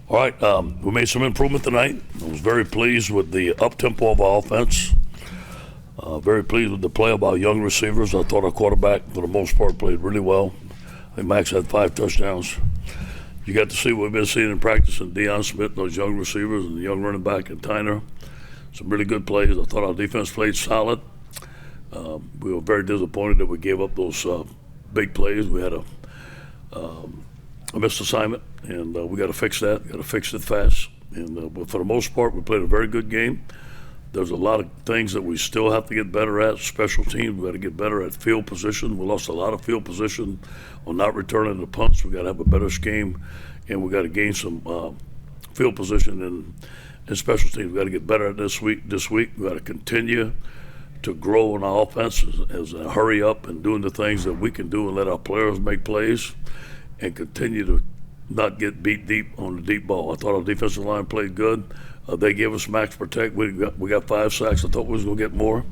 All right, we made some improvement tonight. I was very pleased with the up-tempo of our offense. Very pleased with the play of our young receivers. I thought our quarterback, for the most part, played really well. I think Max had 5 touchdowns. You got to see what we've been seeing in practice in Deion Smith, those young receivers, and the young running back in Tyner. Some really good plays. I thought our defense played solid. We were very disappointed that we gave up those big plays. We had a missed assignment, and we got to fix that. Got to fix it fast. And but for the most part, we played a very good game. There's a lot of things that we still have to get better at. Special teams, we got to get better at field position. We lost a lot of field position on not returning the punts. We got to have a better scheme, and we got to gain some field position in special teams. We got to get better at this week. We got to continue to grow on our offense as a hurry up and doing the things that we can do and let our players make plays and continue to not get beat deep on the deep ball. I thought our defensive line played good. They gave us max protect. We got 5 sacks. I thought we was going to get more,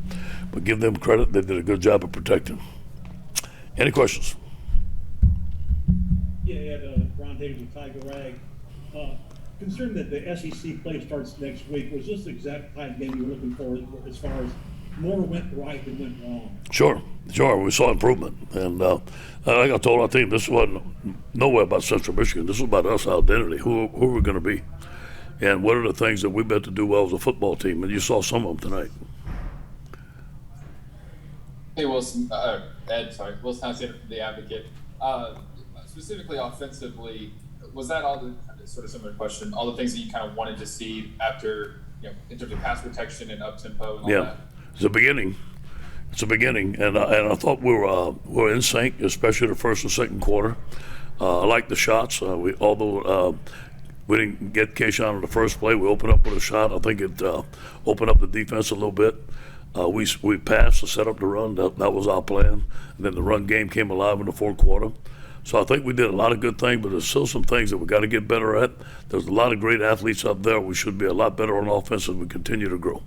but give them credit. They did a good job of protecting. Any questions? Yeah, you had Ron Davis with Tiger Rag. Considering that the SEC play starts next week, was this the exact kind of game you were looking for as far as more went right than went wrong? Sure. We saw improvement. And like I told our team, this wasn't nowhere about Central Michigan. This was about us, our identity, who are we going to be. And what are the things that we meant to do well as a football team? And you saw some of them tonight. Hey, Wilson, Wilson Townsend, the Advocate. Specifically offensively, was that all the sort of similar question, all the things that you kind of wanted to see after, in terms of pass protection and up tempo and all that? It's a beginning. And I thought we were in sync, especially the first and second quarter. I like the shots. Although we didn't get Keyshawn on the first play, we opened up with a shot. I think it opened up the defense a little bit. We passed to set up the run. That was our plan. And then the run game came alive in the fourth quarter. So I think we did a lot of good things, but there's still some things that we got to get better at. There's a lot of great athletes up there. We should be a lot better on offense as we continue to grow.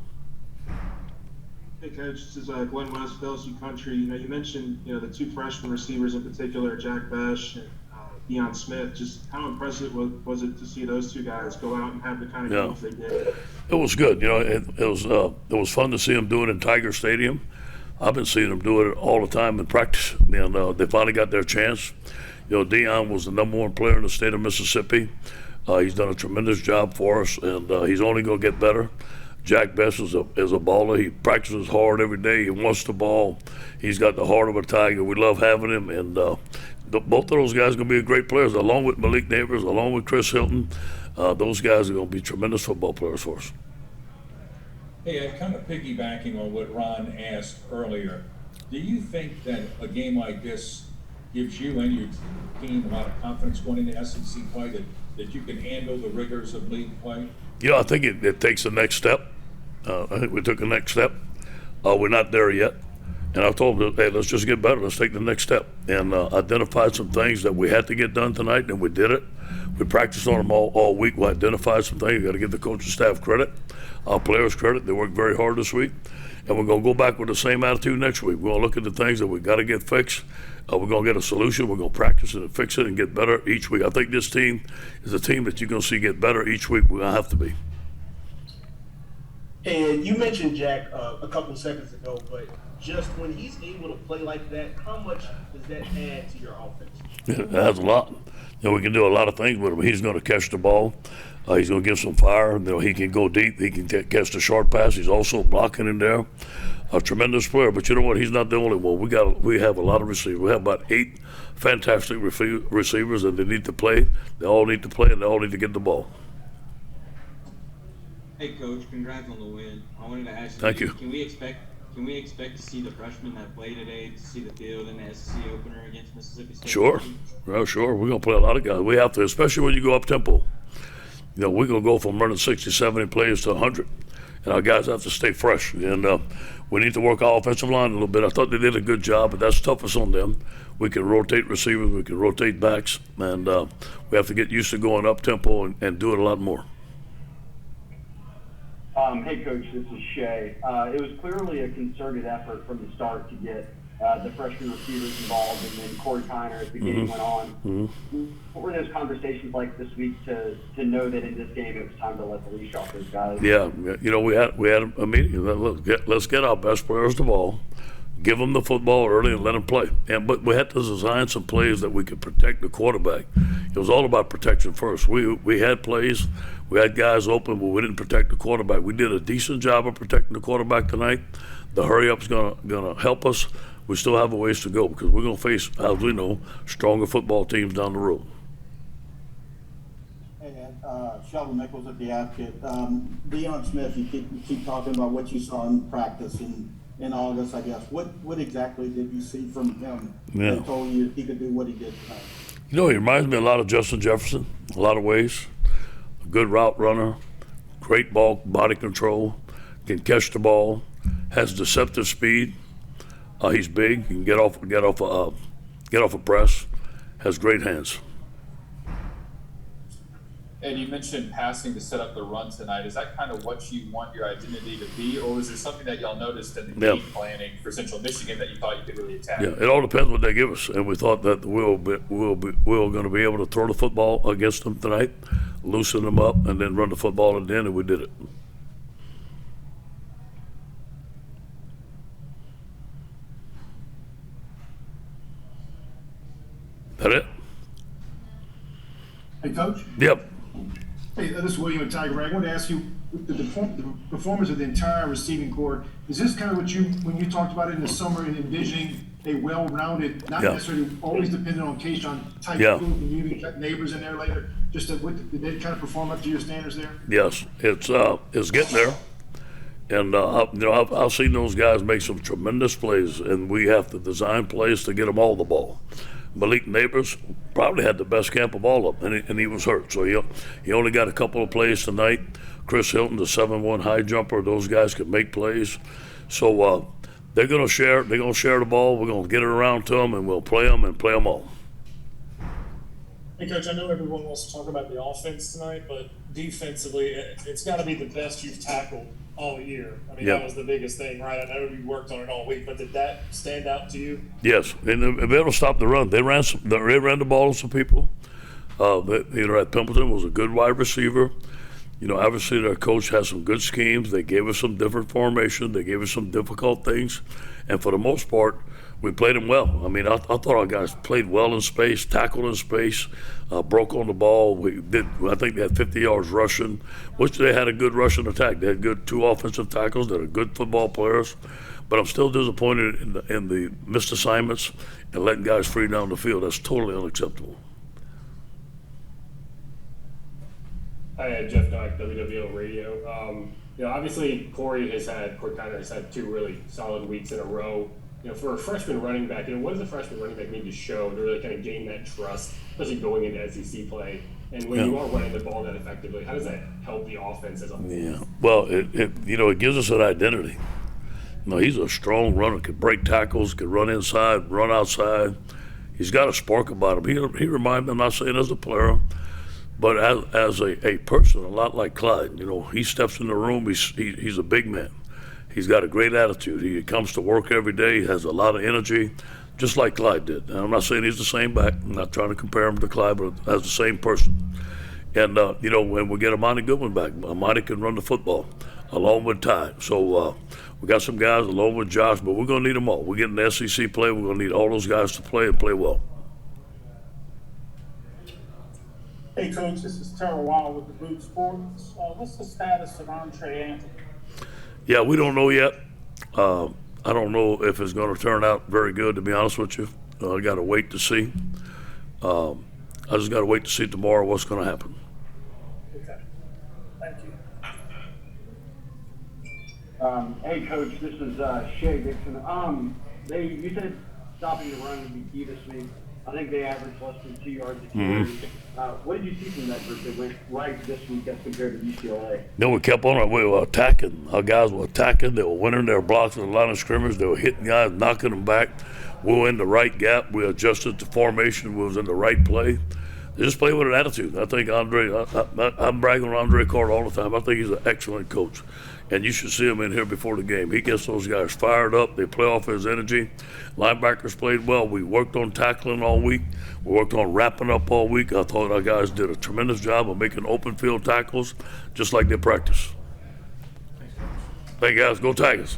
Hey, Coach, this is Glenn West, LSU Country. You mentioned, the 2 freshman receivers in particular, Jack Besh and Deion Smith. Just how impressive was it to see those 2 guys go out and have the kind of games they did? It was good. It was fun to see them do it in Tiger Stadium. I've been seeing them do it all the time in practice, and they finally got their chance. Deion was the number 1 player in the state of Mississippi. He's done a tremendous job for us, and he's only going to get better. Jack Bess is a baller. He practices hard every day. He wants the ball. He's got the heart of a Tiger. We love having him, and both of those guys are going to be great players, along with Malik Neighbors, along with Chris Hilton. Those guys are going to be tremendous football players for us. Hey, kind of piggybacking on what Ron asked earlier, do you think that a game like this gives you and your team a lot of confidence going into SEC play, that you can handle the rigors of league play? I think it takes the next step. I think we took the next step. We're not there yet. And I told them, hey, let's just get better. Let's take the next step. And identified some things that we had to get done tonight, and we did it. We practiced on them all week. We identified some things. You got to give the coaching staff credit, our players credit. They worked very hard this week. And we're going to go back with the same attitude next week. We're going to look at the things that we got to get fixed. We're going to get a solution. We're going to practice it and fix it and get better each week. I think this team is a team that you're going to see get better each week. We're going to have to be. And you mentioned Jack a couple of seconds ago, but just when he's able to play like that, how much does that add to your offense? It adds a lot. We can do a lot of things with him. He's going to catch the ball. He's going to give some fire. He can go deep. He can catch the short pass. He's also blocking in there. A tremendous player. But you know what? He's not the only one. We have a lot of receivers. We have about 8 fantastic receivers, and they need to play. They all need to play, and they all need to get the ball. Hey, Coach, congrats on the win. I wanted to ask you, Thank you. Can we expect to see the freshmen that play today to see the field in the SEC opener against Mississippi State? Sure. Well, sure. We're going to play a lot of guys. We have to, especially when you go up tempo. We're going to go from running 60, 70 plays to 100. And our guys have to stay fresh. And we need to work our offensive line a little bit. I thought they did a good job, but that's toughest on them. We can rotate receivers. We can rotate backs. And we have to get used to going up tempo and do it a lot more. Hey, Coach, this is Shay. It was clearly a concerted effort from the start to get the freshman receivers involved, and then Corey Kiner as the game went on. What were those conversations like this week to know that in this game it was time to let the leash off those guys? Yeah, we had a meeting. Let's get our best players the ball, give them the football early, and let them play. But we had to design some plays that we could protect the quarterback. It was all about protection first. We had plays, we had guys open, but we didn't protect the quarterback. We did a decent job of protecting the quarterback tonight. The hurry up's gonna help us. We still have a ways to go because we're gonna face, as we know, stronger football teams down the road. Hey, Sheldon Nichols at the Advocate. Deion Smith, you keep talking about what you saw in practice in August, I guess. What exactly did you see from him that told you he could do what he did tonight? He reminds me a lot of Justin Jefferson, a lot of ways. A good route runner, great body control, can catch the ball, has deceptive speed. He's big, he can get off a press, has great hands. And you mentioned passing to set up the run tonight. Is that kind of what you want your identity to be, or was there something that y'all noticed in the game planning for Central Michigan that you thought you could really attack? Yeah, it all depends what they give us, and we thought that we're going to be able to throw the football against them tonight, loosen them up, and then run the football at the end, and we did it. That it? Hey, Coach. Yep. Hey, this is William at Tiger Rag. I want to ask you, the performance of the entire receiving corps, is this kind of what when you talked about it in the summer and envisioning a well-rounded, not necessarily always dependent on Keyshawn type of group, and you even got neighbors in there later, just did they kind of perform up to your standards there? Yes, it's getting there. And, I've seen those guys make some tremendous plays, and we have to design plays to get them all the ball. Malik Neighbors probably had the best camp of all of them, and he was hurt. So he only got a couple of plays tonight. Chris Hilton, the 7-1 high jumper, those guys can make plays. So they're going to share the ball. We're going to get it around to them, and we'll play them and play them all. Hey, Coach, I know everyone wants to talk about the offense tonight, but defensively, it's got to be the best you've tackled all year. I mean, that was the biggest thing, right? I know you worked on it all week, but did that stand out to you? Yes, and they able to stop the run. They ran the ball to some people. At Pimpleton was a good wide receiver. Obviously their coach has some good schemes. They gave us some different formation. They gave us some difficult things, and for the most part, we played them well. I mean, I thought our guys played well in space, tackled in space, broke on the ball. I think they had 50 yards rushing, which they had a good rushing attack. They had good 2 offensive tackles. They're good football players. But I'm still disappointed in the missed assignments and letting guys free down the field. That's totally unacceptable. Hi, Jeff Dyke, WWL Radio. Obviously Corey Kiner has had 2 really solid weeks in a row. For a freshman running back, what does a freshman running back need to show to really kind of gain that trust, especially going into SEC play? And when you are running the ball that effectively, how does that help the offense as a whole? Yeah, well, it gives us an identity. He's a strong runner, could break tackles, could run inside, run outside. He's got a spark about him. He reminds me, I'm not saying as a player, but as a person, a lot like Clyde. He steps in the room, he's a big man. He's got a great attitude. He comes to work every day. He has a lot of energy, just like Clyde did. And I'm not saying he's the same back. I'm not trying to compare him to Clyde, but as the same person. And, when we get Amani Goodwin back, Amani can run the football along with Ty. So we got some guys along with Josh, but we're going to need them all. We're getting the SEC play. We're going to need all those guys to play and play well. Hey, Coach, this is Terrell Wild with the Boot Sports. What's the status of Andre Anthony? Yeah, we don't know yet. I don't know if it's going to turn out very good, to be honest with you. I got to wait to see. I just got to wait to see tomorrow what's going to happen. Okay. Thank you. Hey, Coach, this is Shea Dixon. You said stopping the run would be key this week. I think they averaged less than 2 yards a carry. What did you see from that group that went right this week as compared to UCLA? We kept on it. We were attacking. Our guys were attacking. They were winning their blocks in the line of scrimmage. They were hitting guys, knocking them back. We were in the right gap. We adjusted to formation. We was in the right play. They just play with an attitude. I think I'm bragging on Andre Carter all the time. I think he's an excellent coach. And you should see him in here before the game. He gets those guys fired up. They play off his energy. Linebackers played well. We worked on tackling all week. We worked on wrapping up all week. I thought our guys did a tremendous job of making open field tackles, just like they practice. Thank you, guys. Go Tigers.